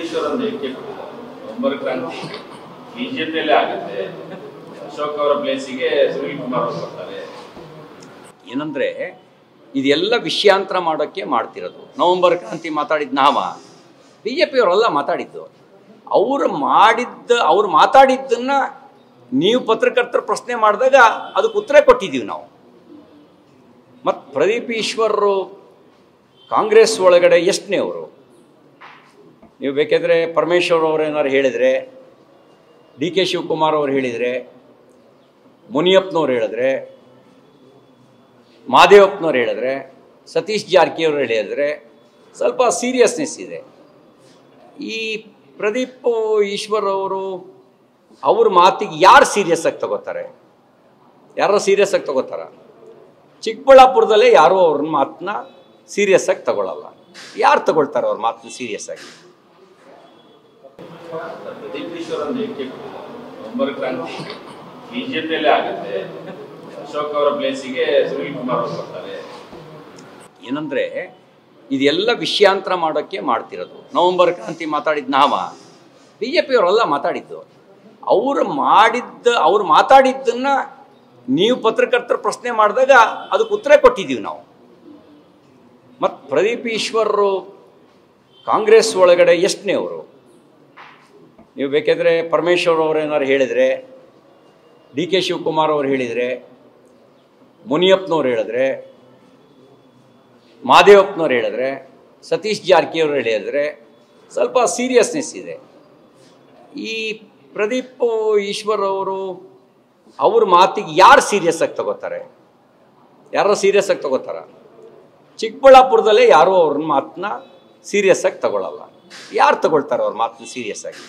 ಈಶ್ವರ ಒಂದು ಹೇಳಿಕೆ ಕೊಟ್ಟಿದ್ದಾರೆ. ನವೆಂಬರ್ ಕ್ರಾಂತಿ ಬಿಜೆಪಿಯಲ್ಲೇ ಆಗುತ್ತೆ, ಅಶೋಕ್ ಅವರ ಪ್ಲೇಸಿಗೆ ಸುನೀಲ್ ಕುಮಾರ್ ಅವರು ಬರ್ತಾರೆ. ಏನಂದರೆ ಇದೆಲ್ಲ ವಿಷಯಾಂತರ ಮಾಡೋಕ್ಕೆ ಮಾಡ್ತಿರೋದು. ನವೆಂಬರ್ ಕ್ರಾಂತಿ ಮಾತಾಡಿದ ಬಿ ಜೆ ಪಿಯವರೆಲ್ಲ ಮಾತಾಡಿದ್ದು. ಅವ್ರು ಮಾತಾಡಿದ್ದನ್ನು ನೀವು ಪತ್ರಕರ್ತರು ಪ್ರಶ್ನೆ ಮಾಡಿದಾಗ ಅದಕ್ಕೆ ಉತ್ತರ ಕೊಟ್ಟಿದ್ದೀವಿ ನಾವು. ಮತ್ತು ಪ್ರದೀಪ್ ಈಶ್ವರರು ಕಾಂಗ್ರೆಸ್ ಒಳಗಡೆ ಎಷ್ಟನೇ ಅವರು? ನೀವು ಬೇಕಾದರೆ ಪರಮೇಶ್ವರ್ ಅವರು ಏನಾರು ಹೇಳಿದರೆ, ಡಿ ಕೆ ಶಿವಕುಮಾರ್ ಅವರು ಹೇಳಿದರೆ, ಮುನಿಯಪ್ಪನವ್ರು ಹೇಳಿದ್ರೆ, ಮಾದೇವಪ್ಪನವ್ರು ಹೇಳಿದ್ರೆ, ಸತೀಶ್ ಜಾರಕಿಹೊಳಿ ಹೇಳಿದ್ರೆ ಸ್ವಲ್ಪ ಸೀರಿಯಸ್ನೆಸ್ ಇದೆ. ಈ ಪ್ರದೀಪ್ ಈಶ್ವರ್ ಅವರು ಅವ್ರ ಮಾತಿಗೆ ಯಾರು ಸೀರಿಯಸ್ ಆಗಿ ತಗೋತಾರೆ? ಯಾರೋ ಸೀರಿಯಸ್ ಆಗಿ ತಗೋತಾರ? ಚಿಕ್ಕಬಳ್ಳಾಪುರದಲ್ಲೇ ಯಾರೂ ಅವ್ರ ಮಾತನ್ನ ಸೀರಿಯಸ್ ಆಗಿ ತಗೊಳ್ಳಲ್ಲ. ಯಾರು ತಗೊಳ್ತಾರೆ ಅವ್ರ ಮಾತನ್ನ ಸೀರಿಯಸ್ ಆಗಿ? ಪ್ರದೀಪ್ ಈಶ್ವರ ಒಂದು ಹೇಳಿಕೆ ಕೊಟ್ಟಿದ್ದಾರೆ. ನವೆಂಬರ್ ಕ್ರಾಂತಿ ಬಿಜೆಪಿಯಲ್ಲೇ ಆಗುತ್ತೆ, ಅಶೋಕ್ ಅವರ ಪ್ಲೇಸಿಗೆ ಸುನೀಲ್ ಕುಮಾರ್ ಅವರು ಬರ್ತಾರೆ. ಏನಂದರೆ ಇದೆಲ್ಲ ವಿಷಯಾಂತರ ಮಾಡೋಕ್ಕೆ ಮಾಡ್ತಿರೋದು. ನವೆಂಬರ್ ಕ್ರಾಂತಿ ಮಾತಾಡಿದ ಬಿ ಜೆ ಪಿಯವರೆಲ್ಲ ಮಾತಾಡಿದ್ದು. ಅವ್ರು ಮಾತಾಡಿದ್ದನ್ನು ನೀವು ಪತ್ರಕರ್ತರು ಪ್ರಶ್ನೆ ಮಾಡಿದಾಗ ಅದಕ್ಕೆ ಉತ್ತರ ಕೊಟ್ಟಿದ್ದೀವಿ ನಾವು. ಮತ್ತು ಪ್ರದೀಪ್ ಈಶ್ವರರು ಕಾಂಗ್ರೆಸ್ ಒಳಗಡೆ ಎಷ್ಟನೇ ಅವರು? ನೀವು ಬೇಕಾದರೆ ಪರಮೇಶ್ವರ್ ಅವರು ಏನಾರು ಹೇಳಿದರೆ, ಡಿ ಕೆ ಶಿವಕುಮಾರ್ ಅವರು ಹೇಳಿದರೆ, ಮುನಿಯಪ್ಪನವ್ರು ಹೇಳಿದ್ರೆ, ಮಾದೇವಪ್ಪನವ್ರು ಹೇಳಿದ್ರೆ, ಸತೀಶ್ ಜಾರಕಿಹೊಳಿ ಹೇಳಿದ್ರೆ ಸ್ವಲ್ಪ ಸೀರಿಯಸ್ನೆಸ್ ಇದೆ. ಈ ಪ್ರದೀಪ್ ಈಶ್ವರ್ ಅವರು ಅವ್ರ ಮಾತಿಗೆ ಯಾರು ಸೀರಿಯಸ್ ಆಗಿ ತಗೋತಾರೆ? ಯಾರೋ ಸೀರಿಯಸ್ ಆಗಿ ತಗೋತಾರ? ಚಿಕ್ಕಬಳ್ಳಾಪುರದಲ್ಲೇ ಯಾರೂ ಅವ್ರ ಮಾತನ್ನ ಸೀರಿಯಸ್ ಆಗಿ ತಗೊಳ್ಳಲ್ಲ. ಯಾರು ತಗೊಳ್ತಾರೆ ಅವ್ರ ಮಾತನ್ನ ಸೀರಿಯಸ್ ಆಗಿ?